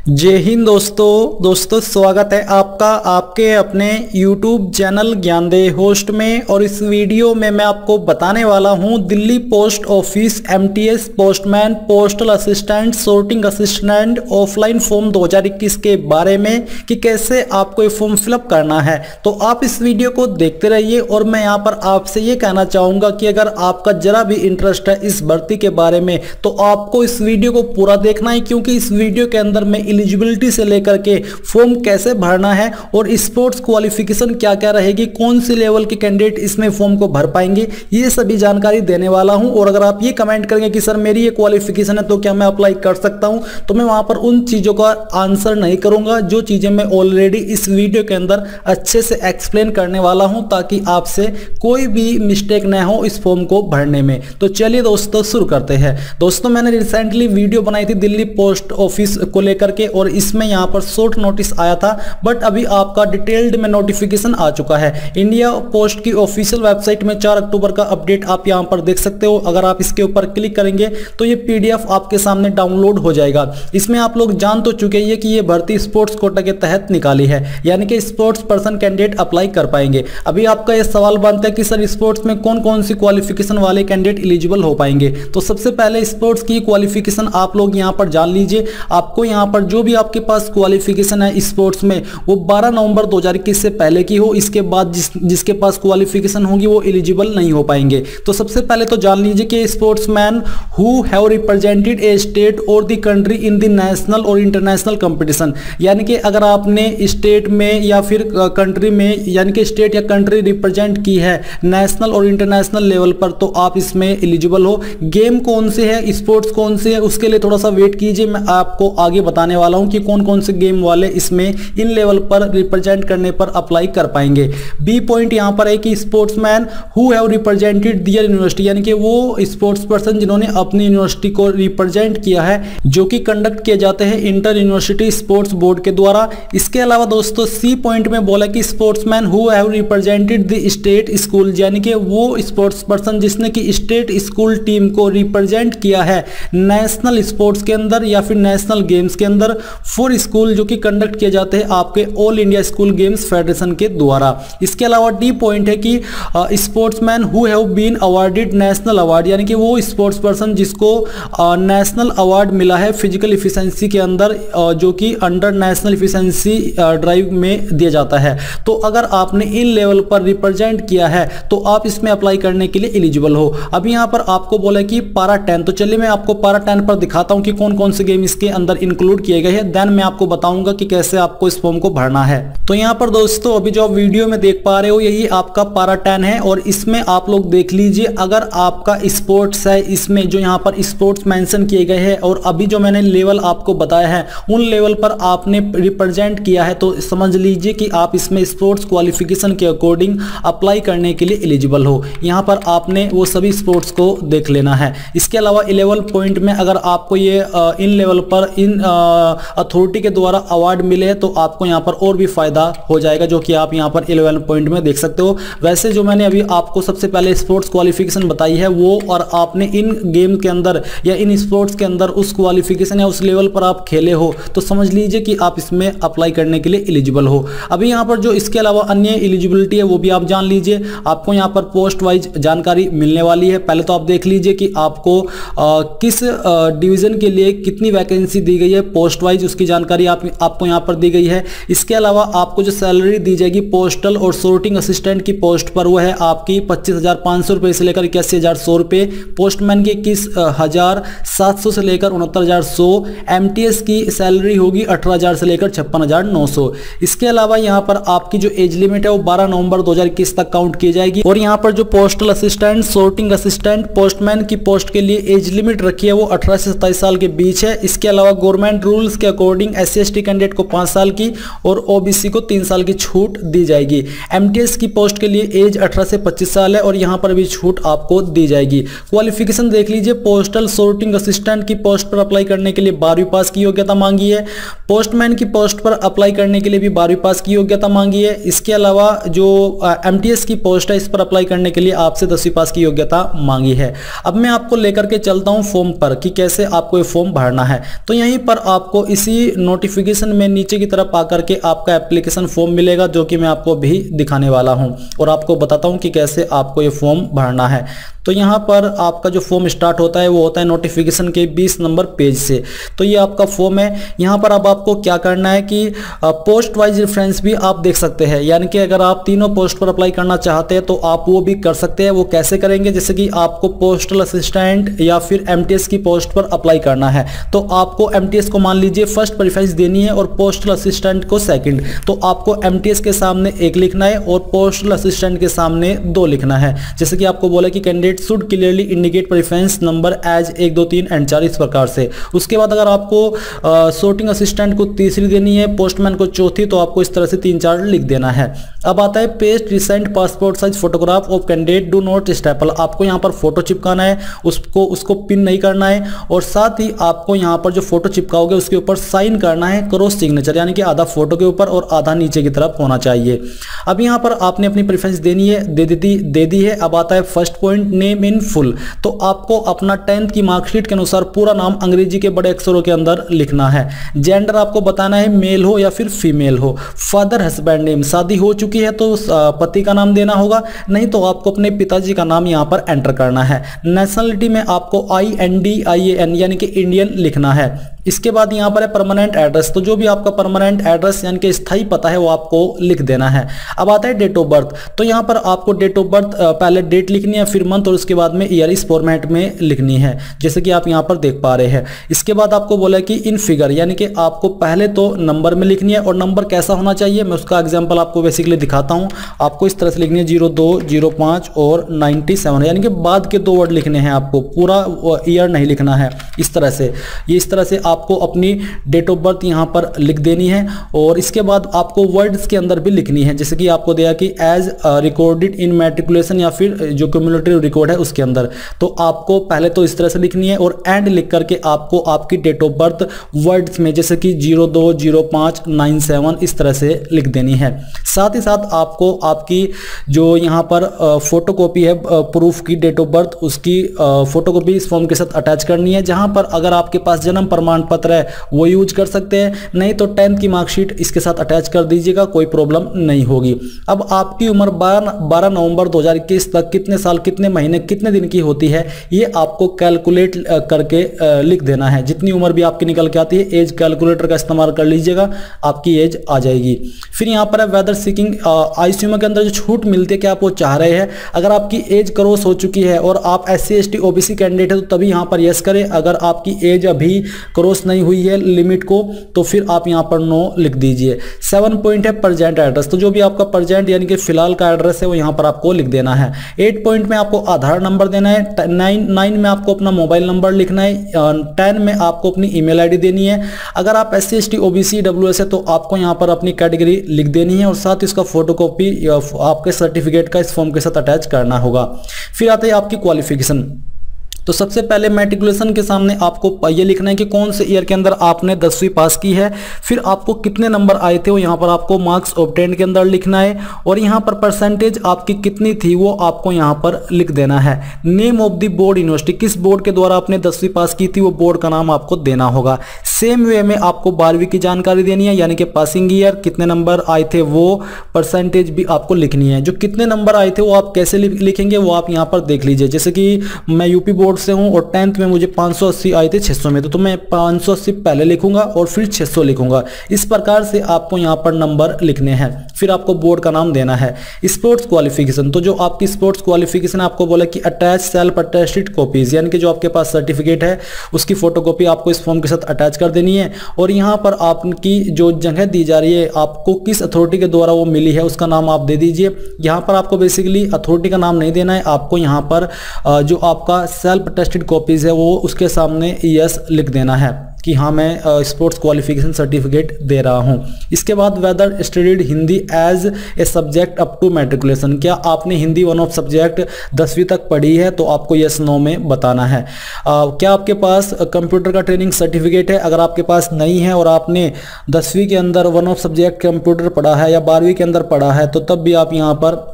जय हिंद दोस्तों स्वागत है आपका आपके अपने YouTube चैनल ज्ञानदेह होस्ट में। और इस वीडियो में मैं आपको बताने वाला हूं Delhi post office MTS postman, postal assistant, sorting assistant offline form 2021 के बारे में कि कैसे आपको ये फॉर्म फिलअप करना है। तो आप इस वीडियो को देखते रहिए और मैं यहाँ पर आपसे ये कहना चाहूँगा कि अगर आपका जरा भी इंटरेस्ट है इस भर्ती के बारे में तो आपको इस वीडियो को पूरा देखना है, क्योंकि इस वीडियो के अंदर मैं एलिजिबिलिटी से लेकर के फॉर्म कैसे भरना है और स्पोर्ट्स क्वालिफिकेशन क्या क्या रहेगी, कौन सी लेवल के कैंडिडेट इसमें फॉर्म को भर पाएंगे, ये सभी जानकारी देने वाला हूं। और अगर आप ये कमेंट करेंगे कि सर मेरी ये क्वालिफिकेशन है तो क्या मैं अप्लाई कर सकता हूं, तो मैं वहां पर उन चीजों का आंसर नहीं करूंगा जो चीजें मैं ऑलरेडी इस वीडियो के अंदर अच्छे से एक्सप्लेन करने वाला हूं, ताकि आपसे कोई भी मिस्टेक न हो इस फॉर्म को भरने में। तो चलिए दोस्तों शुरू करते हैं। दोस्तों मैंने रिसेंटली वीडियो बनाई थी दिल्ली पोस्ट ऑफिस को लेकर के और इसमें यहां पर शॉर्ट नोटिस आया था, बट अभी आपका डिटेल्ड में नोटिफिकेशन आ चुका है। इंडिया पोस्ट की ऑफिशियल वेबसाइट में 4 अक्टूबर का अपडेट आप यहां पर देख सकते हो। अगर आप इसके ऊपर क्लिक करेंगे तो ये PDF आपके सामने डाउनलोड हो जाएगा। इसमें आप लोग जान तो चुके हैं कि ये भर्ती स्पोर्ट्स कोटा के तहत निकाली है, यानी कि स्पोर्ट्स पर्सन कैंडिडेट अप्लाई कर पाएंगे। अभी आपका यह सवाल बनता है कि सर स्पोर्ट्स में कौन कौन सी क्वालिफिकेशन वाले कैंडिडेट एलिजिबल हो पाएंगे। तो सबसे पहले स्पोर्ट्स की क्वालिफिकेशन आप लोग यहां पर जान लीजिए। आपको यहां पर जो भी आपके पास क्वालिफिकेशन है स्पोर्ट्स में वो 12 नवंबर 2021 से पहले की हो, इसके बाद जिसके पास क्वालिफिकेशन होगी वो एलिजिबल नहीं हो पाएंगे। तो सबसे पहले तो जान लीजिए कि sportsman who have represented a state और the country in the national और इंटरनेशनल कंपटीशन, यानी कि अगर आपने स्टेट में या फिर कंट्री में, यानी कि स्टेट या कंट्री रिप्रेजेंट की है नेशनल और इंटरनेशनल लेवल पर, तो आप इसमें एलिजिबल हो। गेम कौन से है, स्पोर्ट्स कौन से है, उसके लिए थोड़ा सा वेट कीजिए, मैं आपको आगे बताने वाला हूं कि कौन कौन से गेम वाले इसमें इन लेवल पर रिप्रेजेंट करने पर अप्लाई कर पाएंगे। बी पॉइंट यहां पर है कि sportsman who have represented their university, यानी कि वो स्पोर्ट्स पर्सन जिन्होंने अपनी यूनिवर्सिटी को रिप्रेजेंट किया है, जो कि कंडक्ट किए जाते हैं इंटर यूनिवर्सिटी स्पोर्ट्स बोर्ड के द्वारा। इसके अलावा दोस्तों सी पॉइंट में बोला कि sportsman who have represented the state school, यानी कि वो स्पोर्ट्स पर्सन जिसने कि स्टेट स्कूल टीम को रिप्रेजेंट किया है नेशनल स्पोर्ट्स के अंदर या फिर नेशनल गेम्स के अंदर फॉर स्कूल, जो कि कंडक्ट किए जाते हैं आपके all India school games federation के द्वारा। इसके अलावा डी पॉइंट है कि sportsman who have been awarded national award, यानी कि वो स्पोर्ट्स पर्सन जिसको नेशनल अवार्ड मिला है फिजिकल इफिशिएंसी के अंदर, जो कि अंडर नेशनल इफिशिएंसी ड्राइव में दिया जाता है। तो अगर आपने इन लेवल पर रिप्रेजेंट किया है तो आप इसमें अप्लाई करने के लिए एलिजिबल हो। अभी यहां पर आपको बोला कि पारा 10, तो चलिए मैं आपको पारा 10 पर दिखाता हूं कि कौन कौन से गेम इसके अंदर इंक्लूड किए गए हैं, देन मैं आपको बताऊंगा कि कैसे आपको इस फॉर्म को भरना है। तो यहां पर दोस्तों अभी जो आप वीडियो में देख पा रहे हो यही आपका पारा 10 है और इसमें आप लोग देख लीजिए अगर आपका स्पोर्ट्स है, इसमें जो यहां पर स्पोर्ट्स मेंशन किए गए हैं और अभी जो मैंने लेवल आपको बताया है उन लेवल पर आपने रिप्रेजेंट किया है, तो समझ लीजिए कि आप इसमें स्पोर्ट्स क्वालिफिकेशन के अकॉर्डिंग अप्लाई करने के लिए एलिजिबल हो। यहां पर आपने वो सभी स्पोर्ट्स को देख लेना है। इसके अलावा 11 पॉइंट में अगर आपको ये इन लेवल पर इन अथॉरिटी के द्वारा अवार्ड मिले हैं तो आपको यहां पर और भी फायदा हो जाएगा, जो कि आप यहां पर 11 पॉइंट में देख सकते हो। वैसे जो मैंने अभी आपको सबसे पहले स्पोर्ट्स क्वालिफिकेशन बताई है वो, और आपने इन गेम के अंदर या इन स्पोर्ट्स के अंदर उस क्वालिफिकेशन या उस लेवल पर आप खेले हो, तो समझ लीजिए कि आप इसमें अप्लाई करने के लिए एलिजिबल हो। अभी यहां पर जो इसके अलावा अन्य एलिजिबिलिटी है वो भी आप जान लीजिए। आपको यहां पर पोस्ट वाइज जानकारी मिलने वाली है। पहले तो आप देख लीजिए कि आपको किस डिवीजन के लिए कितनी वैकेंसी दी गई है पोस्ट वाइज, उसकी जानकारी आपको यहां पर दी गई है। इसके अलावा आपको जो सैलरी दी जाएगी पोस्टल और सॉर्टिंग असिस्टेंट की पोस्ट पर वो है आपकी 25,500 रुपए से लेकर 81,100 रुपए, पोस्टमैन की 21,700 से लेकर 69,100, MTS की सैलरी होगी 18,000 से लेकर 56,900। इसके अलावा यहां पर आपकी जो एज लिमिट है वो 12 नवंबर 2021 तक काउंट की जाएगी। और यहां पर जो postal assistant, sorting assistant, postman की पोस्ट के लिए एज लिमिट रखी है वो 18 से 27 साल के बीच है। इसके अलावा गवर्नमेंट रूल्स के अकॉर्डिंग SC/ST कैंडिडेट को 5 साल की और और ओबीसी को 3 साल की छूट दी जाएगी। एमटीएस की पोस्ट के लिए एज 18 से 25 साल है और यहां पर भी छूट आपको दी जाएगी। क्वालिफिकेशन देख लीजिए, पोस्टल सॉर्टिंग असिस्टेंट की पोस्ट पर अप्लाई करने के लिए 12वीं पास की योग्यता मांगी है। पोस्टमैन की पोस्ट पर अप्लाई करने के लिए भी 12वीं पास की योग्यता मांगी है। इसके अलावा जो एमटीएस की पोस्ट है इस पर अप्लाई करने के लिए आपसे 10वीं पास की योग्यता मांगी है। अब मैं आपको लेकर के चलता हूं फॉर्म पर कि कैसे आपको ये फॉर्म भरना है। तो यहीं पर आपको इसी नोटिफिकेशन में नीचे की तरफ आकर के आपका एप्लीकेशन फॉर्म मिलेगा, जो कि मैं आपको भी दिखाने वाला हूं और आपको बताता हूं कि कैसे आपको ये फॉर्म भरना है। तो यहाँ पर आपका जो फॉर्म स्टार्ट होता है वो होता है नोटिफिकेशन के 20 नंबर पेज से। तो ये आपका फॉर्म है। यहाँ पर अब आपको क्या करना है कि पोस्ट वाइज रेफरेंस भी आप देख सकते हैं, यानी कि अगर आप तीनों पोस्ट पर अप्लाई करना चाहते हैं तो आप वो भी कर सकते हैं। वो कैसे करेंगे, जैसे कि आपको पोस्टल असिस्टेंट या फिर एमटीएस की पोस्ट पर अप्लाई करना है तो आपको एमटीएस को मान लीजिए फर्स्ट प्रेफरेंस देनी है और पोस्टल असिस्टेंट को सेकंड। तो आपको एमटीएस के सामने 1 लिखना है और पोस्टल असिस्टेंट के सामने 2 लिखना है। जैसे कि आपको बोला कि candidate should clearly indicate preference number as 1 2 3 and 4 इस प्रकार से। उसके बाद अगर आपको सॉर्टिंग असिस्टेंट को तीसरी देनी है, पोस्टमैन को चौथी, तो आपको इस तरह से 3 4 लिख देना है। अब आता है paste recent passport size photograph of candidate, do not staple. आपको यहाँ पर फोटो चिपकाना है, उसको पिन नहीं करना है और साथ ही आपको यहाँ पर जो फोटो चिपकाओगे उसके ऊपर साइन करना है क्रॉस सिग्नेचर, यानी कि आधा फोटो के ऊपर और आधा नीचे की तरफ होना चाहिए। अब यहाँ पर आपने अपनी प्रेफरेंस देनी है, दे दी है। अब आता है first point, name in full. तो आपको अपना 10th की मार्कशीट के अनुसार पूरा नाम अंग्रेजी के बड़े अक्षरों के अंदर लिखना है। जेंडर आपको बताना है मेल हो या फिर फीमेल हो। फादर हस्बैंड नेम, शादी हो चुकी है तो पति का नाम देना होगा, नहीं तो आपको अपने पिताजी का नाम यहाँ पर एंटर करना है। नेशनलिटी में आपको INDIAN यानी कि इंडियन लिखना है। इसके बाद यहाँ पर है परमानेंट एड्रेस, तो जो भी आपका परमानेंट एड्रेस यानी कि स्थायी पता है वो आपको लिख देना है। अब आता है डेट ऑफ बर्थ, तो यहाँ पर आपको डेट ऑफ बर्थ पहले डेट लिखनी है, फिर मंथ और उसके बाद में ईयर इस फॉर्मेट में लिखनी है, जैसे कि आप यहाँ पर देख पा रहे हैं। इसके बाद आपको बोला कि इन फिगर, यानी कि आपको पहले तो नंबर में लिखनी है और नंबर कैसा होना चाहिए मैं उसका एग्जाम्पल आपको बेसिकली दिखाता हूँ। आपको इस तरह से लिखनी है 02 05 और 97, यानी कि बाद के 2 वर्ड लिखने हैं, आपको पूरा ईयर नहीं लिखना है। इस तरह से इस तरह से आपको अपनी डेट ऑफ बर्थ यहाँ पर लिख देनी है और इसके बाद आपको वर्ड्स के अंदर भी लिखनी है, जैसे कि आपको दिया कि एज रिकॉर्डेड इन मैट्रिकुलेशन या फिर जो क्यूमुलेटिव रिकॉर्ड है उसके अंदर, तो आपको पहले तो इस तरह से लिखनी है और एंड लिख करके आपको आपकी डेट ऑफ बर्थ वर्ड्स में जैसे कि 02 05 97 इस तरह से लिख देनी है। साथ ही साथ आपको आपकी जो यहाँ पर फोटोकॉपी है प्रूफ की डेट ऑफ बर्थ, उसकी फोटोकॉपी इस फॉर्म के साथ अटैच करनी है। जहां पर अगर आपके पास जन्म प्रमाण पत्र है वो यूज कर सकते हैं, नहीं तो 10th की मार्कशीट इसके साथ अटैच कर दीजिएगा, कोई प्रॉब्लम नहीं होगी। अब आपकी उम्र 12 नवंबर 2021 तक कितने साल कितने महीने कितने दिन की होती है ये आपको कैलकुलेट करके लिख देना है। जितनी उम्र भी आपकी निकल के आती है एज कैलकुलेटर का इस्तेमाल कर लीजिएगा, आपकी एज आ जाएगी। फिर यहाँ पर है वेदर सीकिंग आईसीयू के अंदर जो छूट मिलती है क्या आप वो चाह रहे हैं। अगर आपकी एज क्रॉस हो चुकी है और आप SC ST OBC कैंडिडेट है तो तभी यहाँ पर यस करें। अगर आपकी एज अभी क्रॉस नहीं हुई है लिमिट को तो फिर आप यहाँ पर नो लिख दीजिए। 7 पॉइंट है प्रेजेंट एड्रेस, तो जो भी आपका प्रेजेंट यानी कि फिलहाल का एड्रेस है वो यहाँ पर आपको लिख देना है। 8 पॉइंट में आपको आधार नंबर देना है। 9 में आपको अपना मोबाइल नंबर लिखना है। 10 में आपको अपनी ईमेल आईडी देनी है। अगर आप SC ST OBC EWS है तो आपको यहाँ पर अपनी कैटेगरी लिख देनी है और साथ इसका फोटोकॉपी आपके सर्टिफिकेट का इस फॉर्म के साथ अटैच करना होगा। फिर आता है आपकी क्वालिफिकेशन, तो सबसे पहले मैट्रिकुलेशन के सामने आपको ये लिखना है कि कौन से ईयर के अंदर आपने 10वीं पास की है, फिर आपको कितने नंबर आए थे वो यहाँ पर आपको मार्क्स ऑब्टेन्ड के अंदर लिखना है और यहाँ पर परसेंटेज आपकी कितनी थी वो आपको यहाँ पर लिख देना है। Name of the board university, किस बोर्ड के द्वारा आपने 10वीं पास की थी वो बोर्ड का नाम आपको देना होगा। सेम वे में आपको 12वीं की जानकारी देनी है, यानी कि पासिंग ईयर कितने नंबर आए थे वो परसेंटेज भी आपको लिखनी है। जो कितने नंबर आए थे वो आप कैसे लिखेंगे वो आप यहाँ पर देख लीजिए। जैसे कि मैं यूपी बोर्ड से हूं और 10th में मुझे 580 आए थे 600 में, तो मैं 580 पहले लिखूंगा और फिर 600 लिखूंगा। इस प्रकार से आपको यहां पर नंबर लिखने हैं। फिर आपको बोर्ड का नाम देना है। स्पोर्ट्स क्वालिफिकेशन, तो जो आपकी स्पोर्ट्स क्वालिफिकेशन आपको बोला कि अटैच सेल्फ अटेस्टेड कॉपीज, यानी कि जो आपके पास सर्टिफिकेट है उसकी फोटोकॉपी आपको इस फॉर्म के साथ अटैच कर देनी है और यहां पर आपकी जो जगह दी जा रही है आपको किस अथॉरिटी के द्वारा वो मिली है उसका नाम आप दे दीजिए। यहां पर आपको बेसिकली अथॉरिटी का नाम नहीं देना है, आपको यहां पर जो आपका सेल्फ अटेस्टेड कॉपीज है वो उसके सामने यस लिख देना है। कि हाँ मैं स्पोर्ट्स क्वालिफिकेशन सर्टिफिकेट दे रहा हूँ। इसके बाद whether studied Hindi as a subject up to matriculation, क्या आपने हिंदी वन ऑफ सब्जेक्ट 10वीं तक पढ़ी है, तो आपको यस नो में बताना है। क्या आपके पास कंप्यूटर का ट्रेनिंग सर्टिफिकेट है, अगर आपके पास नहीं है और आपने 10वीं के अंदर वन ऑफ सब्जेक्ट कंप्यूटर पढ़ा है या 12वीं के अंदर पढ़ा है, तो तब भी आप यहाँ पर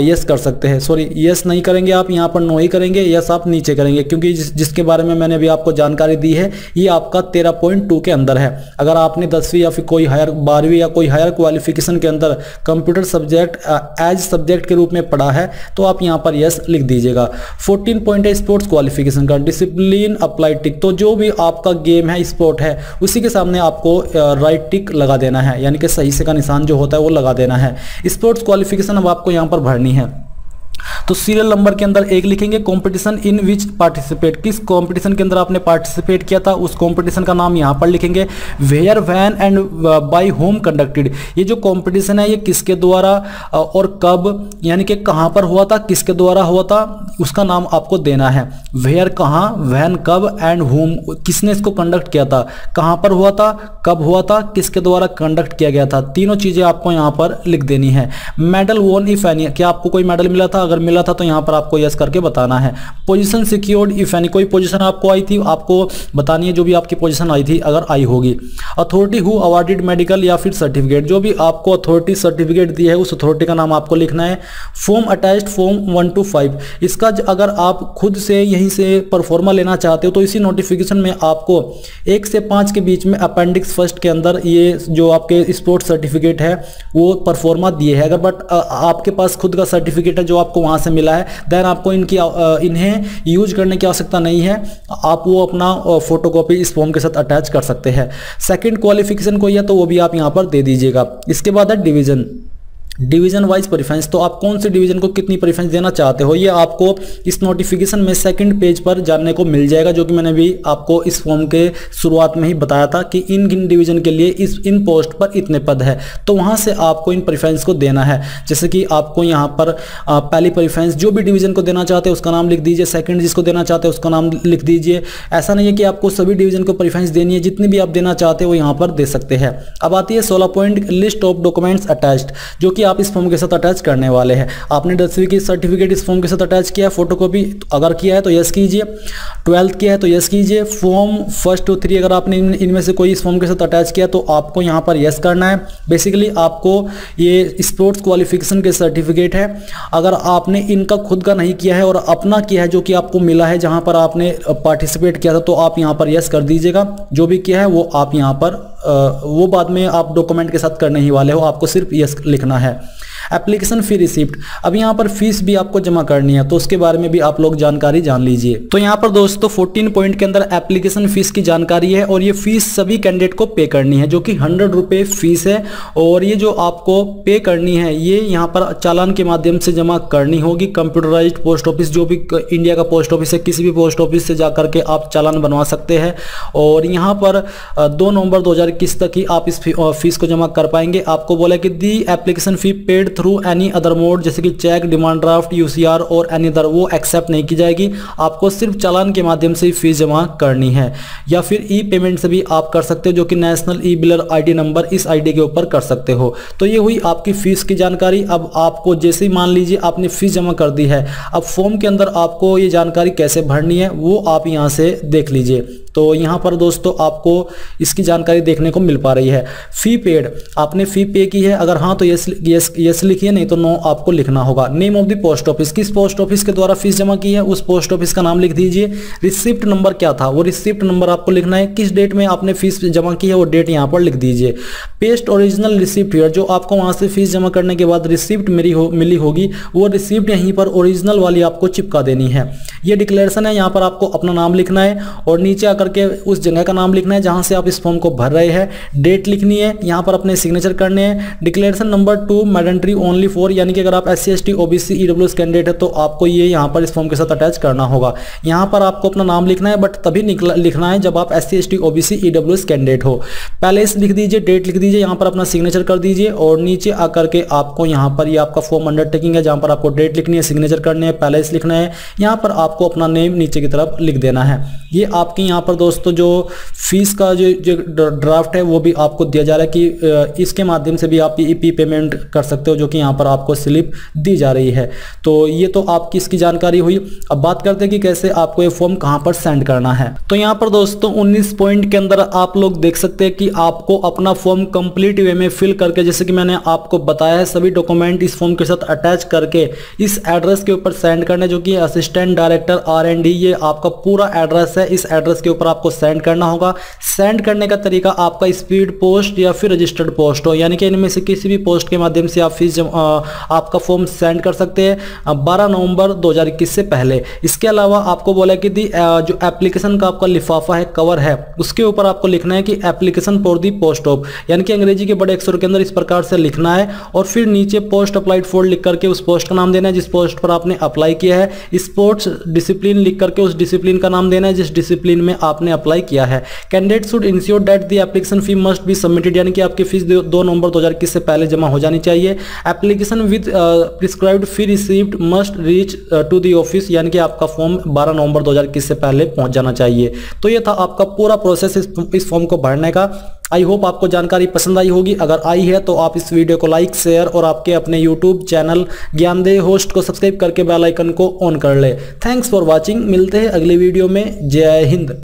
यस कर सकते हैं। सॉरी, यस नहीं करेंगे आप, यहाँ पर नो ही करेंगे, यस आप नीचे करेंगे, क्योंकि जिसके बारे में मैंने अभी आपको जानकारी दी है ये आपका 13.2 के अंदर है। अगर आपने 10वीं या फिर कोई हायर 12वीं या कोई हायर क्वालिफिकेशन के अंदर कंप्यूटर सब्जेक्ट एज सब्जेक्ट के रूप में पढ़ा है तो आप यहाँ पर यस लिख दीजिएगा। 14 पॉइंट है स्पोर्ट्स क्वालिफिकेशन का, डिसिप्लिन अप्लाई टिक, तो जो भी आपका गेम है स्पोर्ट है उसी के सामने आपको राइट टिक लगा देना है, यानी कि सही से का निशान जो होता है वो लगा देना है। स्पोर्ट्स क्वालिफिकेशन अब आपको यहाँ पर भरनी है, तो सीरियल नंबर के अंदर 1 लिखेंगे। कंपटीशन इन विच पार्टिसिपेट, किस कंपटीशन के अंदर आपने पार्टिसिपेट किया था उस कंपटीशन का नाम यहाँ पर लिखेंगे। Where, when and by whom conducted, ये जो कंपटीशन है ये किसके द्वारा और कब, यानी कि कहाँ पर हुआ था, किसके द्वारा हुआ था, उसका नाम आपको देना है। वेयर कहाँ, व्हेन कब, एंड होम किसने इसको कंडक्ट किया था, कहाँ पर हुआ था, कब हुआ था, किसके द्वारा कंडक्ट किया गया था, तीनों चीजें आपको यहाँ पर लिख देनी है। मेडल वोन इफ एनी, क्या आपको कोई मेडल मिला था, अगर मिला था तो यहां पर आपको यस करके बताना है। पोजीशन सिक्योर्ड इफ एनी, कोई पोजीशन आपको आई थी आपको बतानी है, जो भी आपकी पोजीशन आई थी अगर आई होगी। अथॉरिटी हु अवार्डेड मेडिकल या फिर सर्टिफिकेट, जो भी आपको अथॉरिटी सर्टिफिकेट दी है उस अथॉरिटी का नाम आपको लिखना है। फॉर्म अटैच्ड फॉर्म 1 to 5, इसका अगर आप खुद से यहीं से परफॉर्मा लेना चाहते हो तो इसी नोटिफिकेशन में आपको 1 से 5 के बीच में अपेंडिक्स फर्स्ट के अंदर ये जो आपके स्पोर्ट्स सर्टिफिकेट है वो परफॉर्मा दिए है। अगर बट आपके पास खुद का सर्टिफिकेट है जो आपको वहां से मिला है, देन आपको इन्हें यूज करने की आवश्यकता नहीं है, आप वो अपना फोटोकॉपी इस फॉर्म के साथ अटैच कर सकते हैं। सेकंड क्वालिफिकेशन कोई है तो वो भी आप यहां पर दे दीजिएगा। इसके बाद है डिवीजन वाइज प्रेफरेंस, तो आप कौन से डिवीजन को कितनी प्रेफरेंस देना चाहते हो ये आपको इस नोटिफिकेशन में सेकंड पेज पर जानने को मिल जाएगा, जो कि मैंने भी आपको इस फॉर्म के शुरुआत में ही बताया था कि इन डिवीजन के लिए इन पोस्ट पर इतने पद है, तो वहां से आपको इन प्रेफरेंस को देना है। जैसे कि आपको यहाँ पर पहली प्रेफरेंस जो भी डिवीजन को देना चाहते हैं उसका नाम लिख दीजिए, सेकंड जिसको देना चाहते हैं उसका नाम लिख दीजिए। ऐसा नहीं है कि आपको सभी डिवीजन को प्रेफरेंस देनी है, जितनी भी आप देना चाहते हो यहाँ पर दे सकते हैं। अब आती है 16 point list of documents attached, जो कि आप इस फॉर्म के साथ अटैच करने वाले हैं। आपने 10वीं की सर्टिफिकेट इस फॉर्म के साथ अटैच किया, फोटोकॉपी अगर किया है तो यस कीजिए, 12th किया है तो यस कीजिए, फॉर्म 1 to 3 अगर आपने इनमें से कोई इस फॉर्म के साथ अटैच किया तो आपको यहाँ पर यस करना है। बेसिकली आपको ये स्पोर्ट्स क्वालिफिकेशन के सर्टिफिकेट है, अगर आपने इनका खुद का नहीं किया है और अपना किया है जो कि आपको मिला है जहाँ पर आपने पार्टिसिपेट किया था, तो आप यहाँ पर यस कर दीजिएगा। जो भी किया है वो आप यहाँ पर वो बाद में आप डॉक्यूमेंट के साथ करने ही वाले हो, आपको सिर्फ यस लिखना है। एप्लीकेशन फी रिसिप्ट, अब यहाँ पर फीस भी आपको जमा करनी है, तो उसके बारे में भी आप लोग जानकारी जान लीजिए। तो यहाँ पर दोस्तों 14 पॉइंट के अंदर एप्लीकेशन फीस की जानकारी है, और ये फीस सभी कैंडिडेट को पे करनी है, जो कि 100 रुपये फीस है। और ये जो आपको पे करनी है ये यहाँ पर चालान के माध्यम से जमा करनी होगी। कंप्यूटराइज्ड पोस्ट ऑफिस, जो भी इंडिया का पोस्ट ऑफिस है, किसी भी पोस्ट ऑफिस से जा करके आप चालान बनवा सकते हैं। और यहाँ पर 2 नवंबर 2021 तक ही आप इस फीस को जमा कर पाएंगे। आपको बोला कि the application fee paid through any other mode, जैसे कि चेक, डिमांड ड्राफ्ट, यूसीआर और एनी अदर, वो एक्सेप्ट नहीं की जाएगी। आपको सिर्फ चालान के माध्यम से फीस जमा करनी है, या फिर ई पेमेंट से भी आप कर सकते हो, जो कि नेशनल ई बिलर आईडी नंबर, इस आईडी के ऊपर कर सकते हो। तो ये हुई आपकी फीस की जानकारी। अब आपको जैसे ही मान लीजिए आपने फीस जमा कर दी है, अब फॉर्म के अंदर आपको ये जानकारी कैसे भरनी है वो आप यहाँ से देख लीजिए। तो यहाँ पर दोस्तों आपको इसकी जानकारी देखने को मिल पा रही है। फी पेड, आपने फी पे की है, अगर हाँ तो यस यस यस लिखिए, नहीं तो नो आपको लिखना होगा। Name of the post office, किस पोस्ट ऑफिस के द्वारा फीस जमा की है उस पोस्ट ऑफिस का नाम लिख दीजिए। रिसिप्ट नंबर क्या था, वो रिसिप्ट नंबर आपको लिखना है। किस डेट में आपने फीस जमा की है वो डेट यहाँ पर लिख दीजिए। पेस्ट ओरिजिनल रिसिप्ट हियर, जो आपको वहां से फीस जमा करने के बाद रिसिप्ट मिली होगी, वो रिसिप्ट यहीं पर ओरिजिनल वाली आपको चिपका देनी है। ये डिक्लेरेशन है, यहाँ पर आपको अपना नाम लिखना है और नीचे आकर के उस जगह का नाम लिखना है जहां से आप इस फॉर्म को भर रहे हैं। डेट लिखनी है, यहाँ पर अपने सिग्नेचर करने हैं। Declaration number 2 mandatory only for, यानी कि अगर आप SC ST OBC EWS candidate है तो आपको ये यहाँ पर इस फॉर्म के साथ अटैच करना होगा। यहाँ पर आपको अपना नाम लिखना है, बट तभी लिखना है जब आप SC ST OBC EWS candidate हो। पहले इस लिख दीजिए, डेट लिख दीजिए, यहाँ पर अपना सिग्नेचर कर दीजिए और नीचे आकर के आपको यहाँ पर ये आपका फॉर्म अंडरटेकिंग है, जहाँ पर आपको डेट लिखनी है, सिग्नेचर करने हैं, पहले इस लिखना है, यहाँ पर आपको अपना नेम नीचे की तरफ लिख देना है। ये आपकी यहाँ पर दोस्तों जो फीस का जो ड्राफ्ट है वो भी आपको दिया जा रहा है कि इसके माध्यम से भी आप ई पेमेंट कर सकते हो, जो कि यहाँ पर आपको स्लिप दी जा रही है। तो ये तो आपकी इसकी जानकारी हुई। अब बात करते हैं कि कैसे आपको ये फॉर्म कहाँ पर सेंड करना है। तो यहाँ पर दोस्तों 19 पॉइंट के अंदर आप लोग देख सकते हैं कि आपको अपना फॉर्म कंप्लीट वे में फिल करके, जैसे कि मैंने आपको बताया है, सभी डॉक्यूमेंट इस फॉर्म के साथ अटैच करके इस एड्रेस के ऊपर सेंड करने, जो कि असिस्टेंट डायरेक्टर R&D, ये आपका पूरा एड्रेस है। इस एड्रेस के ऊपर आपको सेंड करना होगा। सेंड करने का तरीका आपका स्पीड पोस्ट या फिर रजिस्टर्ड पोस्ट हो, यानी कि इनमें से किसी भी पोस्ट के माध्यम से आप आपका फॉर्म सेंड कर सकते हैं 12 नवंबर 2021 से पहले। इसके अलावा आपको बोला कि जो एप्लीकेशन का आपका लिफाफा है, कवर है, उसके ऊपर आपको लिखना है कि application for the post of, यानी कि अंग्रेजी के बड़े अक्षरों के अंदर इस प्रकार से लिखना है और फिर नीचे पोस्ट अप्लाइड फॉर लिख करके उस पोस्ट का नाम देना है जिस पोस्ट पर आपने अप्लाई किया है। स्पोर्ट्स डिसिप्लिन लिख करके उस डिसिप्लिन का नाम देना है जिस डिसिप्लिन में आपने अप्लाई किया है। Candidate should ensure that the application fee must be submitted, यानी कि आपकी फीस 2 नवंबर 2021 से पहले जमा हो जानी चाहिए। Application with prescribed fee received must reach to the office, यानी कि आपका फॉर्म 12 नवंबर 2021 से पहले पहुंच जाना चाहिए। तो ये था आपका पूरा प्रोसेस इस फॉर्म को भरने का। आई होप आपको जानकारी पसंद आई होगी। अगर आई है तो आप इस वीडियो को लाइक, शेयर और आपके अपने यूट्यूब चैनल ज्ञानदेह होस्ट को सब्सक्राइब करके बेल आइकन को ऑन कर ले। Thanks for watching. मिलते हैं अगली वीडियो में। जय हिंद।